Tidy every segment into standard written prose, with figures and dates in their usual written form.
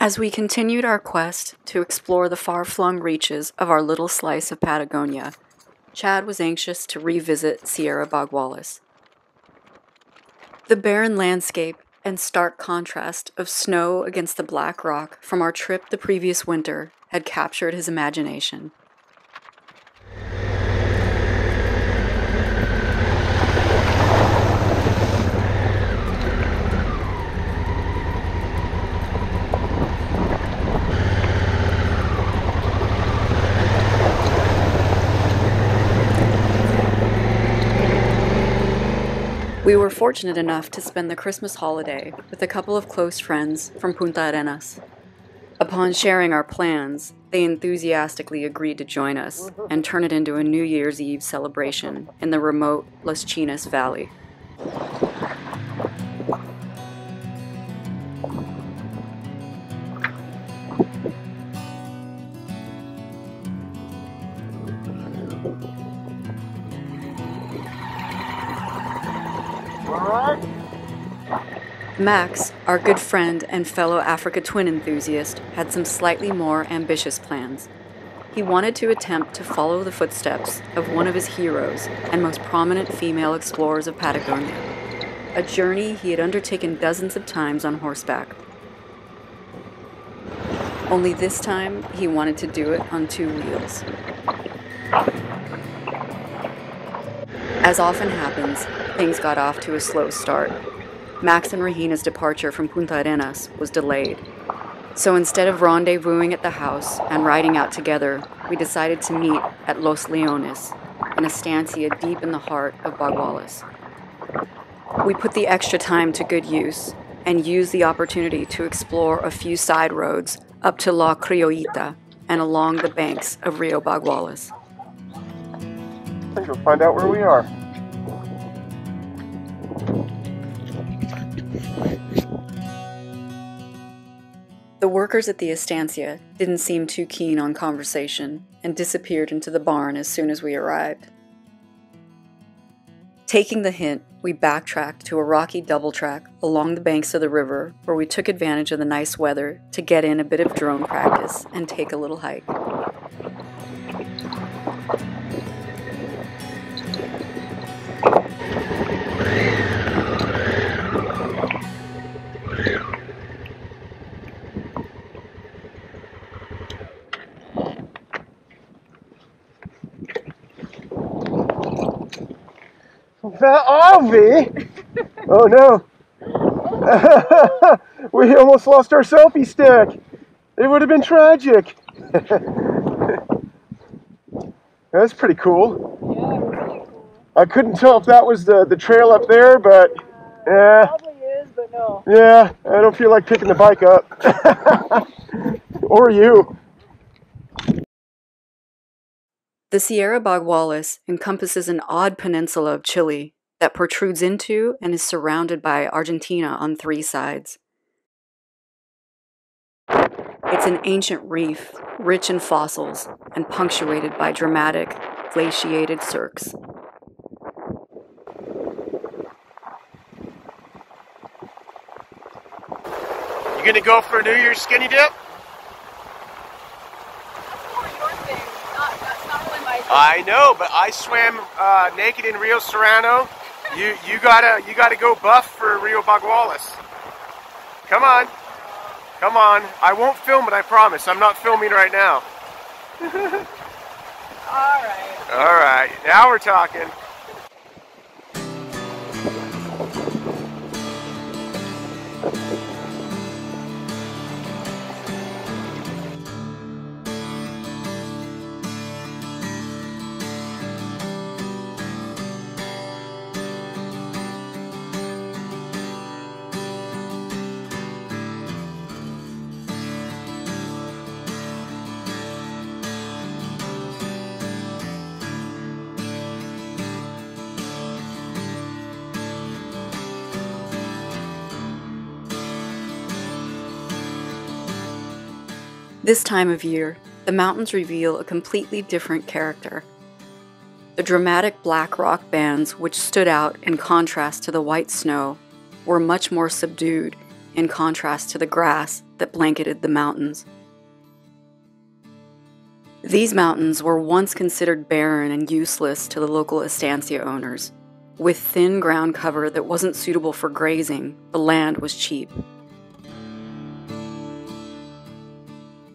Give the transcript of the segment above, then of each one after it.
As we continued our quest to explore the far-flung reaches of our little slice of Patagonia, Chad was anxious to revisit Sierra Baguales. The barren landscape and stark contrast of snow against the black rock from our trip the previous winter had captured his imagination. We were fortunate enough to spend the Christmas holiday with a couple of close friends from Punta Arenas. Upon sharing our plans, they enthusiastically agreed to join us and turn it into a New Year's Eve celebration in the remote Las Chinas Valley. Max, our good friend and fellow Africa Twin enthusiast, had some slightly more ambitious plans. He wanted to attempt to follow the footsteps of one of his heroes and most prominent female explorers of Patagonia, a journey he had undertaken dozens of times on horseback. Only this time, he wanted to do it on two wheels. As often happens, things got off to a slow start. Max and Regina's departure from Punta Arenas was delayed. So instead of rendezvousing at the house and riding out together, we decided to meet at Los Leones, an estancia deep in the heart of Baguales. We put the extra time to good use and used the opportunity to explore a few side roads up to La Criollita and along the banks of Rio Baguales. I think we'll find out where we are. The workers at the estancia didn't seem too keen on conversation and disappeared into the barn as soon as we arrived. Taking the hint, we backtracked to a rocky double track along the banks of the river where we took advantage of the nice weather to get in a bit of drone practice and take a little hike. That RV? Oh no. We almost lost our selfie stick. It would have been tragic. That's pretty cool. Yeah, really cool. I couldn't tell if that was the trail up there, but yeah. Probably is, but no. Yeah, I don't feel like picking the bike up. Or you. The Sierra Baguales encompasses an odd peninsula of Chile that protrudes into and is surrounded by Argentina on three sides. It's an ancient reef, rich in fossils, and punctuated by dramatic, glaciated cirques. You gonna go for a New Year's skinny dip? I know, but I swam naked in Rio Serrano. You gotta go buff for Rio Baguales. Come on, come on. I won't film it. I promise. I'm not filming right now. All right. All right. Now we're talking. This time of year, the mountains reveal a completely different character. The dramatic black rock bands which stood out in contrast to the white snow were much more subdued in contrast to the grass that blanketed the mountains. These mountains were once considered barren and useless to the local estancia owners. With thin ground cover that wasn't suitable for grazing, the land was cheap.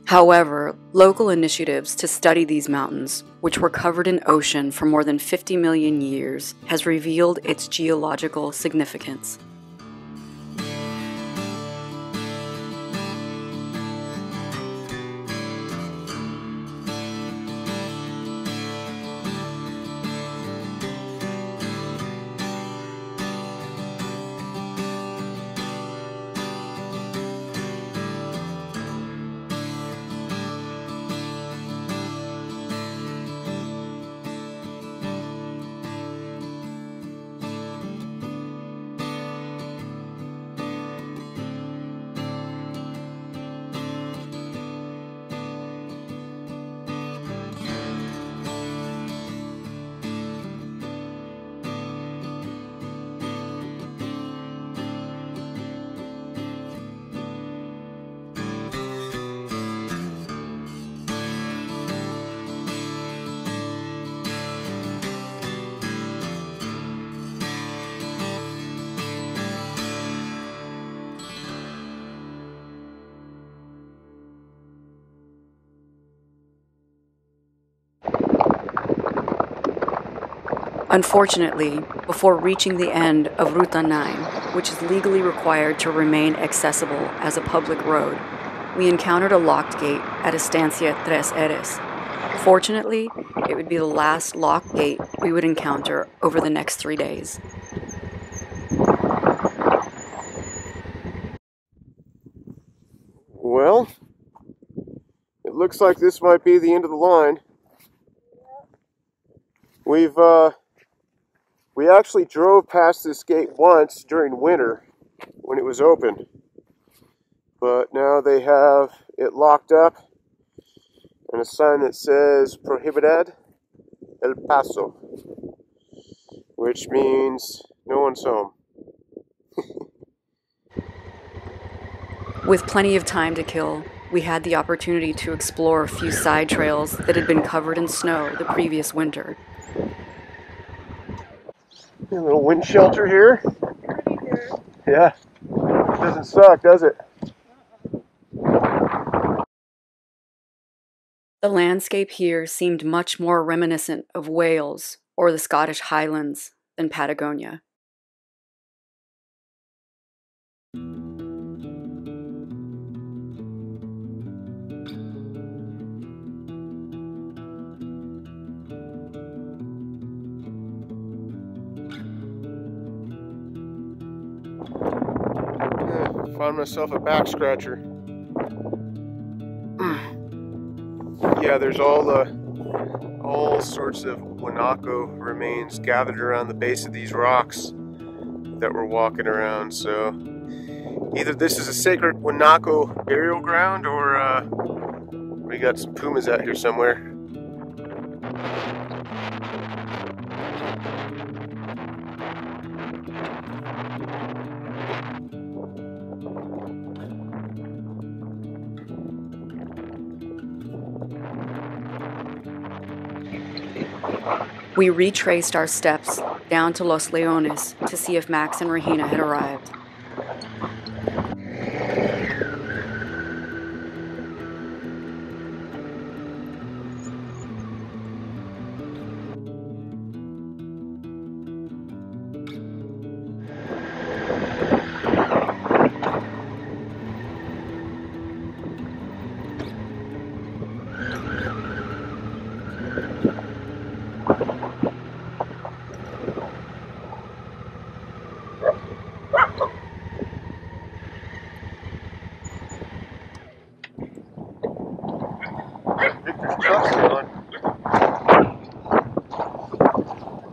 However, local initiatives to study these mountains, which were covered in ocean for more than 50 million years, has revealed its geological significance. Unfortunately, before reaching the end of Ruta 9, which is legally required to remain accessible as a public road, we encountered a locked gate at Estancia Tres Eres. Fortunately, it would be the last locked gate we would encounter over the next 3 days. Well, it looks like this might be the end of the line. We actually drove past this gate once during winter when it was open, but now they have it locked up and a sign that says Prohibited El Paso, which means no one's home. With plenty of time to kill, we had the opportunity to explore a few side trails that had been covered in snow the previous winter. A little wind shelter here. Pretty good. Yeah, doesn't suck, does it? The landscape here seemed much more reminiscent of Wales or the Scottish Highlands than Patagonia. Found myself a back scratcher. Yeah, there's all sorts of guanaco remains gathered around the base of these rocks that we're walking around. So either this is a sacred guanaco burial ground, or we got some pumas out here somewhere. We retraced our steps down to Los Leones to see if Max and Regina had arrived.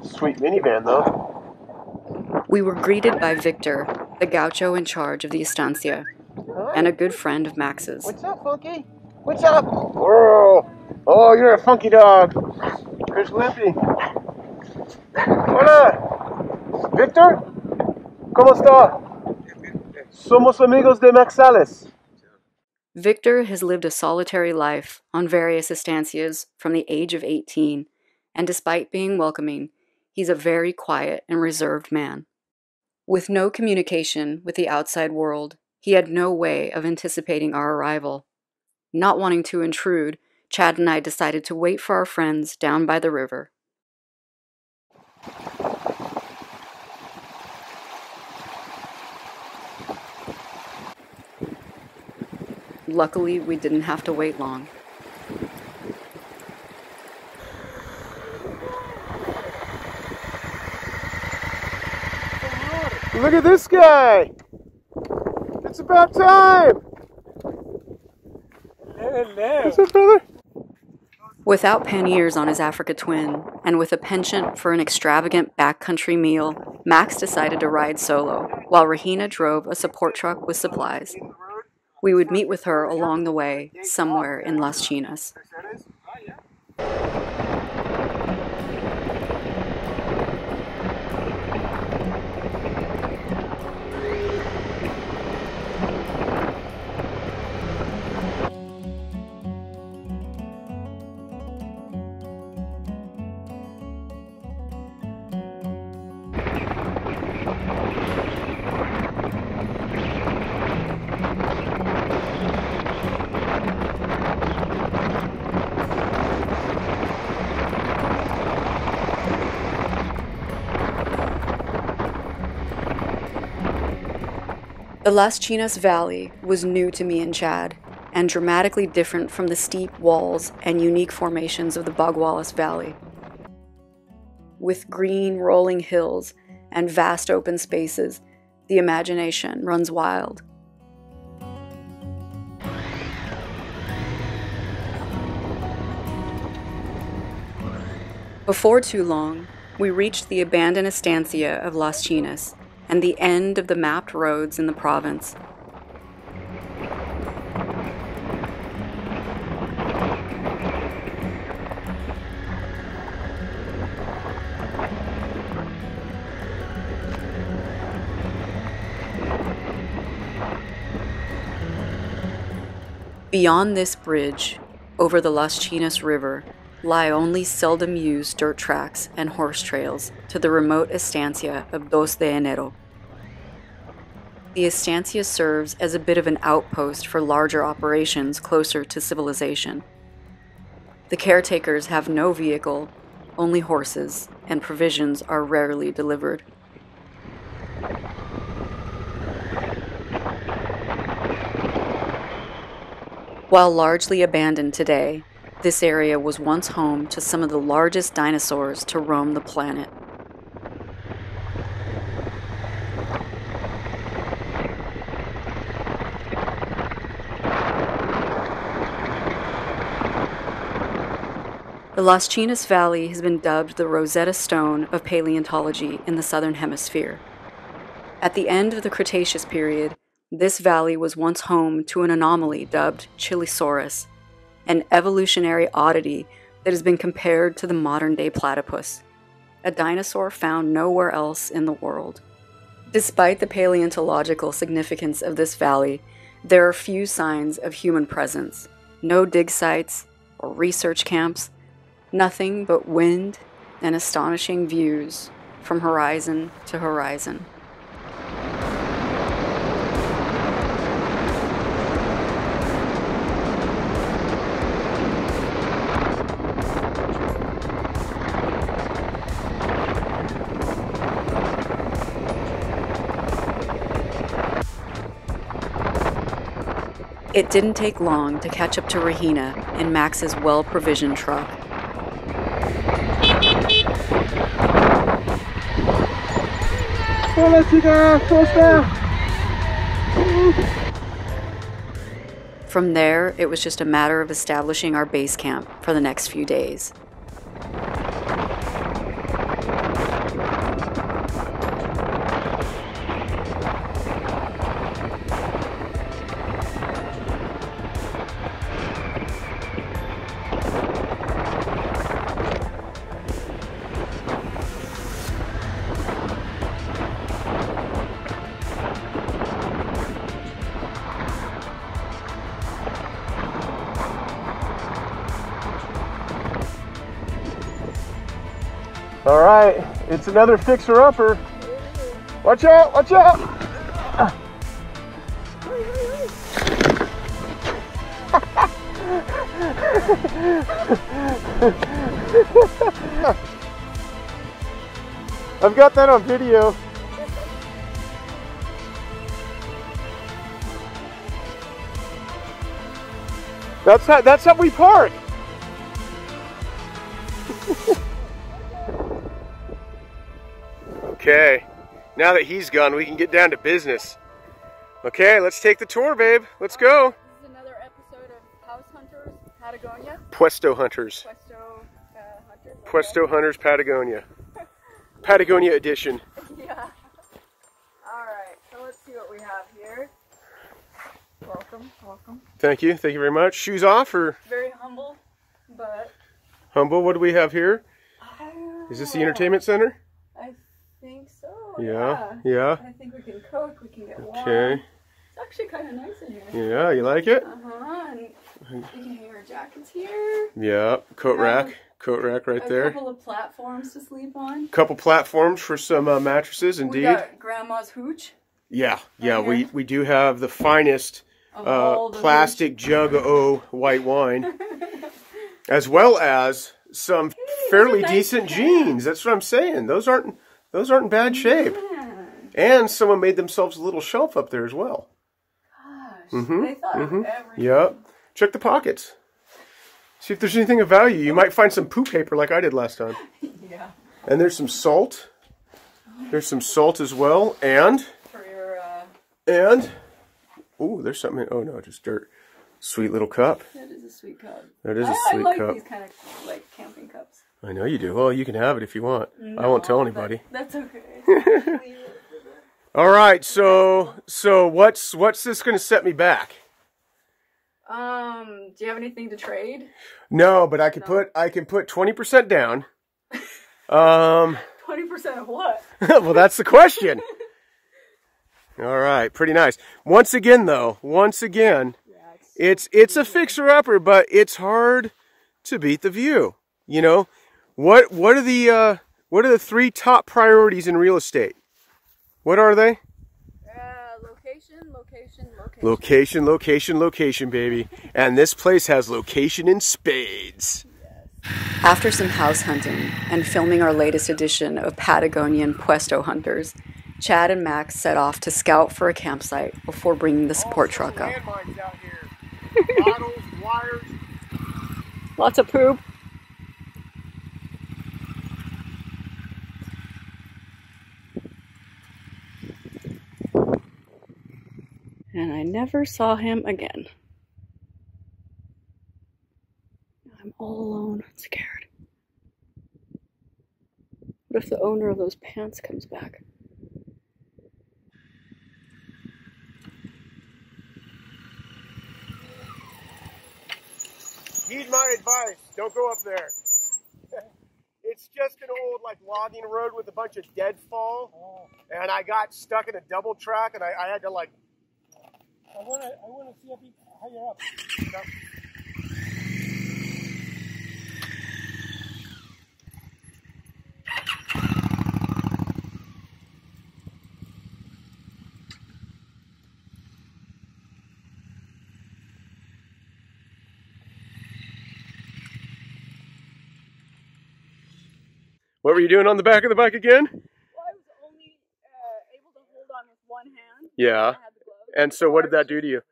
Sweet minivan, though. We were greeted by Victor, the gaucho in charge of the estancia, and a good friend of Max's. What's up, Funky? What's up? Whoa! Oh, you're a funky dog. Here's Limpy. Hola! Victor? ¿Cómo está? Somos amigos de Maxales. Victor has lived a solitary life on various estancias from the age of 18, and despite being welcoming, he's a very quiet and reserved man. With no communication with the outside world, he had no way of anticipating our arrival. Not wanting to intrude, Chad and I decided to wait for our friends down by the river. Luckily, we didn't have to wait long. Look at this guy! It's about time! Hello. What's up, brother? Without panniers on his Africa Twin, and with a penchant for an extravagant backcountry meal, Max decided to ride solo, while Regina drove a support truck with supplies. We would meet with her along the way, somewhere in Las Chinas. The Las Chinas Valley was new to me and Chad, and dramatically different from the steep walls and unique formations of the Baguales Valley. With green, rolling hills and vast open spaces, the imagination runs wild. Before too long, we reached the abandoned estancia of Las Chinas, and the end of the mapped roads in the province. Beyond this bridge, over the Las Chinas River, lie only seldom used dirt tracks and horse trails to the remote estancia of 2 de Enero. The estancia serves as a bit of an outpost for larger operations closer to civilization. The caretakers have no vehicle, only horses, and provisions are rarely delivered. While largely abandoned today, this area was once home to some of the largest dinosaurs to roam the planet. The Las Chinas Valley has been dubbed the Rosetta Stone of paleontology in the Southern Hemisphere. At the end of the Cretaceous period, this valley was once home to an anomaly dubbed Chilisaurus, an evolutionary oddity that has been compared to the modern-day platypus, a dinosaur found nowhere else in the world. Despite the paleontological significance of this valley, there are few signs of human presence, no dig sites or research camps, nothing but wind and astonishing views from horizon to horizon. It didn't take long to catch up to Regina in Max's well-provisioned truck. Hola, chicas, ¿cómo está? From there, it was just a matter of establishing our base camp for the next few days. All right, it's another fixer-upper. Watch out, watch out. I've got that on video. That's how we park. Okay, now that he's gone, we can get down to business. Okay, let's take the tour, babe. Let's go. This is another episode of House Hunters, Patagonia. Puesto Hunters. Hunters. Puesto Hunters, Patagonia. Patagonia edition. Yeah. Alright, so let's see what we have here. Welcome, welcome. Thank you very much. Shoes off or? Very humble, but... Humble, what do we have here? Is this the entertainment center? I think so, yeah. I think we can cook, we can get warm. Okay. It's actually kind of nice in here. Yeah, you like it? And you can hang our jackets here. Yeah, coat rack right there. A couple of platforms to sleep on. Couple platforms for some mattresses, indeed. We got grandma's hooch. Yeah, we do have the finest plastic jug-o white wine, as well as some fairly decent jeans. That's what I'm saying. Those aren't in bad shape. Man. And someone made themselves a little shelf up there as well. Gosh, they thought of everything. Yeah, check the pockets. See if there's anything of value. You might find some poo paper like I did last time. Yeah. And there's some salt. There's some salt as well, and for your ooh, there's something. Oh no, just dirt. Sweet little cup. That is a sweet cup. That is a sweet cup. I like these kind of like camping cups. I know you do. Well, you can have it if you want. No, I won't tell anybody. That's okay. All right, so what's this going to set me back? Do you have anything to trade? No, but I can put 20% down. 20% of what? Well, that's the question. All right, pretty nice. Once again, it's a fixer-upper, but it's hard to beat the view. You know, what are the three top priorities in real estate? What are they? Location, baby. And this place has location in spades. After some house hunting and filming our latest edition of Patagonian Puesto Hunters, Chad and Max set off to scout for a campsite before bringing the support truck up. Landmines out here. Bottles, wires. Lots of poop. And I never saw him again. I'm all alone and scared. What if the owner of those pants comes back? Heed my advice. Don't go up there. It's just an old logging road with a bunch of deadfall, and I got stuck in a double track, and I had to I want to see a bit higher up. No. What were you doing on the back of the bike again? Well, I was only able to hold on with one hand. Yeah. I had the gloves. And so what did that do to you?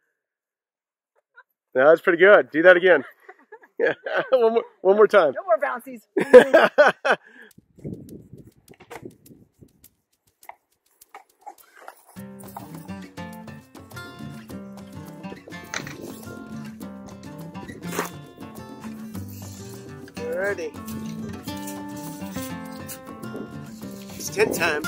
No, that's pretty good. Do that again. Yeah. One more time. No more bouncies. Alrighty. It's 10 time.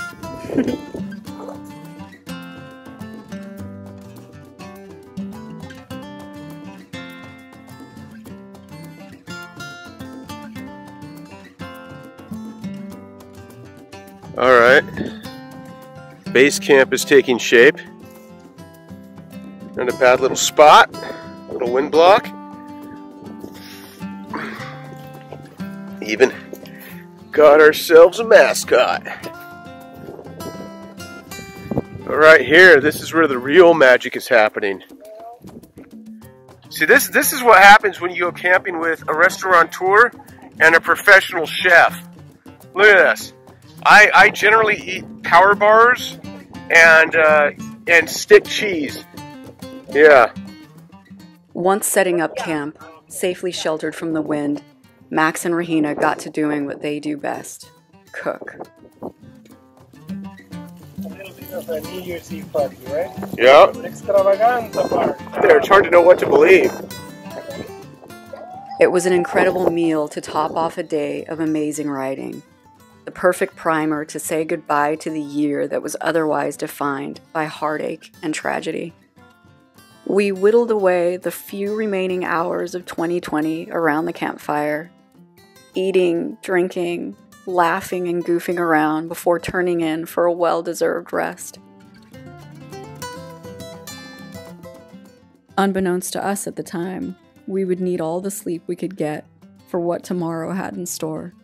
All right, base camp is taking shape. Not a bad little spot, little wind block. Even Got ourselves a mascot. But right here, this is where the real magic is happening. See, this is what happens when you go camping with a restaurateur and a professional chef. Look at this. I generally eat power bars and stick cheese. Yeah. Once setting up camp, safely sheltered from the wind, Max and Regina got to doing what they do best: cook. A little bit of a New Year's Eve party, right? Yeah. Extravaganza party. There, it's hard to know what to believe. It was an incredible meal to top off a day of amazing riding. The perfect primer to say goodbye to the year that was otherwise defined by heartache and tragedy. We whittled away the few remaining hours of 2020 around the campfire, eating, drinking, laughing and goofing around before turning in for a well-deserved rest. Unbeknownst to us at the time, we would need all the sleep we could get for what tomorrow had in store.